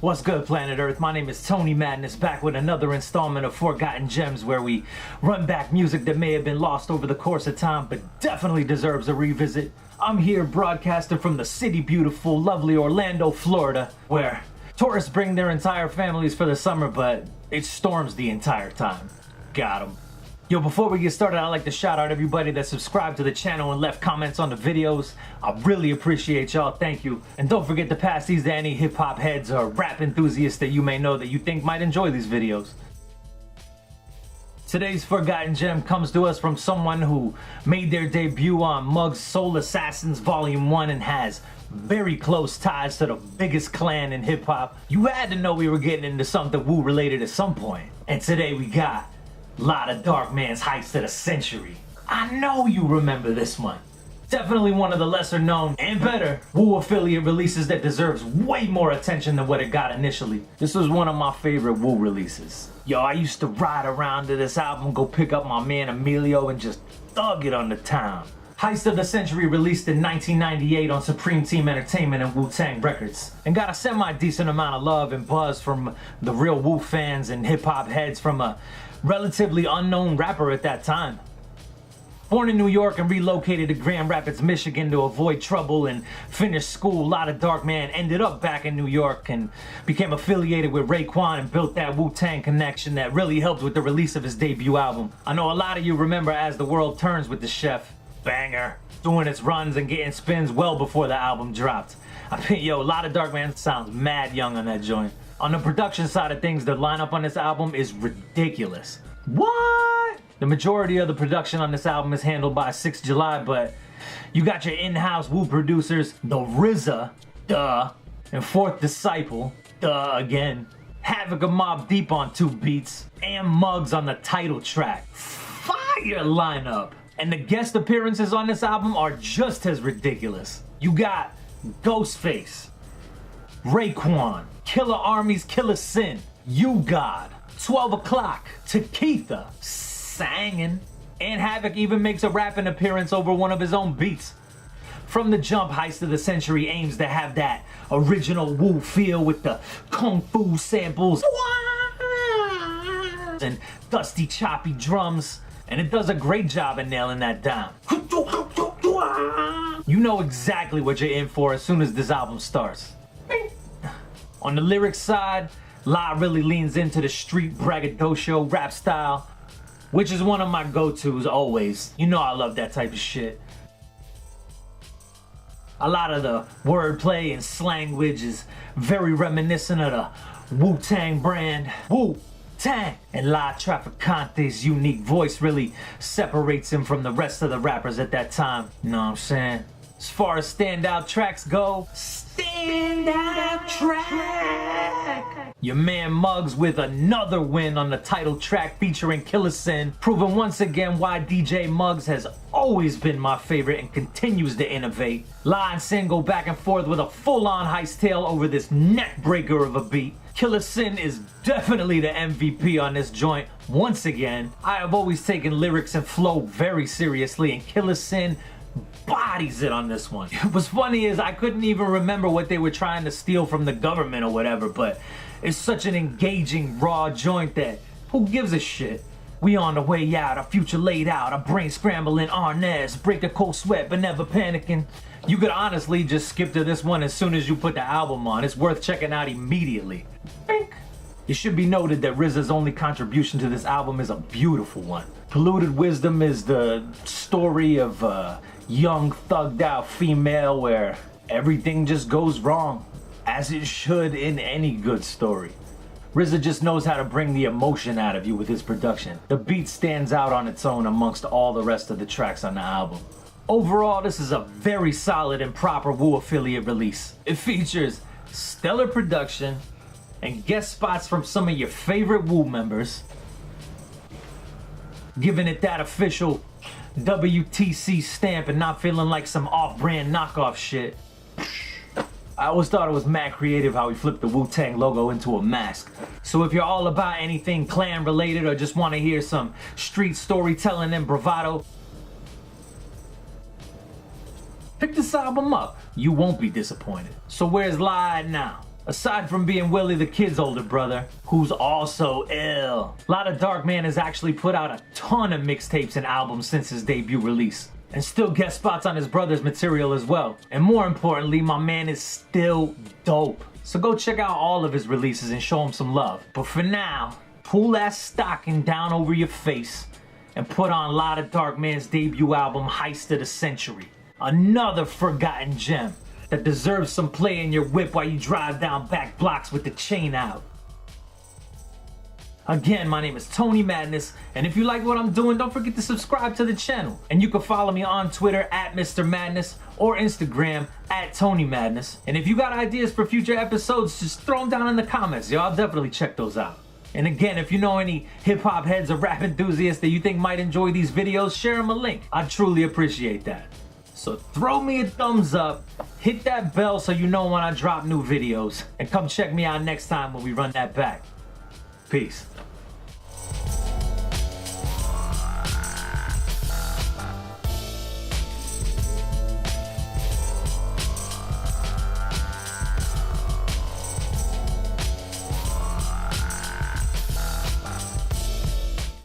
What's good, planet Earth? My name is Tony Madness, back with another installment of Forgotten Gems, where we run back music that may have been lost over the course of time, but definitely deserves a revisit. I'm here broadcasting from the city beautiful, lovely Orlando, Florida, where tourists bring their entire families for the summer, but it storms the entire time. Got 'em. Yo, before we get started, I'd like to shout out everybody that subscribed to the channel and left comments on the videos. I really appreciate y'all, thank you. And don't forget to pass these to any hip-hop heads or rap enthusiasts that you may know that you think might enjoy these videos. Today's Forgotten Gem comes to us from someone who made their debut on Mug's Soul Assassins Volume 1 and has very close ties to the biggest clan in hip-hop. You had to know we were getting into something Wu related at some point. And today we got lot of Darkman's Heist of the Century. I know you remember this one. Definitely one of the lesser known and better Wu affiliate releases that deserves way more attention than what it got initially. This was one of my favorite Wu releases. Yo, I used to ride around to this album, go pick up my man Emilio and just thug it on the town. Heist of the Century released in 1998 on Supreme Team Entertainment and Wu-Tang Records, and got a semi-decent amount of love and buzz from the real Wu fans and hip-hop heads from a relatively unknown rapper at that time. Born in New York and relocated to Grand Rapids, Michigan to avoid trouble and finish school, a lot of Darkman ended up back in New York and became affiliated with Raekwon and built that Wu-Tang connection that really helped with the release of his debut album. I know a lot of you remember As the World Turns with the Chef. Banger. Doing its runs and getting spins well before the album dropped. I mean, yo, a lot of Darkman sounds mad young on that joint. On the production side of things, the lineup on this album is ridiculous. What? The majority of the production on this album is handled by 6 July, but you got your in-house Wu producers, the RZA, duh, and Fourth Disciple, duh again, Havoc and Mobb Deep on 2 beats, and Muggs on the title track. Fire lineup! And the guest appearances on this album are just as ridiculous. You got Ghostface, Raekwon, Killer Army's Killer Sin, You God, 12 O'Clock, Takitha, singing, and Havoc even makes a rapping appearance over one of his own beats. From the jump, Heist of the Century aims to have that original Wu feel with the kung fu samples and dusty choppy drums, and it does a great job of nailing that down. You know exactly what you're in for as soon as this album starts. On the lyrics side, La really leans into the street braggadocio rap style, which is one of my go-tos always. You know I love that type of shit. A lot of the wordplay and slanguage is very reminiscent of the Wu-Tang brand. Wu-Tang! And La Traficante's unique voice really separates him from the rest of the rappers at that time. You know what I'm saying? As far as standout tracks go, standout track! Your man Muggs with another win on the title track featuring Killer Sin, proving once again why DJ Muggs has always been my favorite and continues to innovate. La and Sin go back and forth with a full-on heist tale over this neck breaker of a beat. Killer Sin is definitely the MVP on this joint. Once again, I have always taken lyrics and flow very seriously, and Killer Sin bodies it on this one. What's funny is I couldn't even remember what they were trying to steal from the government or whatever, but it's such an engaging, raw joint that who gives a shit? We on the way out, our future laid out, our brain scrambling, Arnez, break a cold sweat but never panicking. You could honestly just skip to this one as soon as you put the album on. It's worth checking out immediately. It should be noted that RZA's only contribution to this album is a beautiful one. Polluted Wisdom is the story of a young, thugged out female where everything just goes wrong, as it should in any good story. RZA just knows how to bring the emotion out of you with his production. The beat stands out on its own amongst all the rest of the tracks on the album. Overall, this is a very solid and proper Wu affiliate release. It features stellar production and guest spots from some of your favorite Wu members, giving it that official WTC stamp and not feeling like some off-brand knockoff shit. I always thought it was mad creative how he flipped the Wu-Tang logo into a mask. So if you're all about anything clan related or just want to hear some street storytelling and bravado, pick this album up. You won't be disappointed. So where's Live now? Aside from being Willie the Kid's older brother, who's also ill. A lot of Darkman has actually put out a ton of mixtapes and albums since his debut release, and still guest spots on his brother's material as well. And more importantly, my man is still dope. So go check out all of his releases and show him some love. But for now, pull that stocking down over your face and put on a lot of Darkman's debut album, Heist of the Century. Another forgotten gem that deserves some play in your whip while you drive down back blocks with the chain out. Again, my name is Tony Madness, and if you like what I'm doing, don't forget to subscribe to the channel. And you can follow me on Twitter at Mr. Madness or Instagram at Tony Madness. And if you got ideas for future episodes, just throw them down in the comments, yo. I'll definitely check those out. And again, if you know any hip-hop heads or rap enthusiasts that you think might enjoy these videos, share them a link. I'd truly appreciate that. So throw me a thumbs up, hit that bell so you know when I drop new videos, and come check me out next time when we run that back. Peace.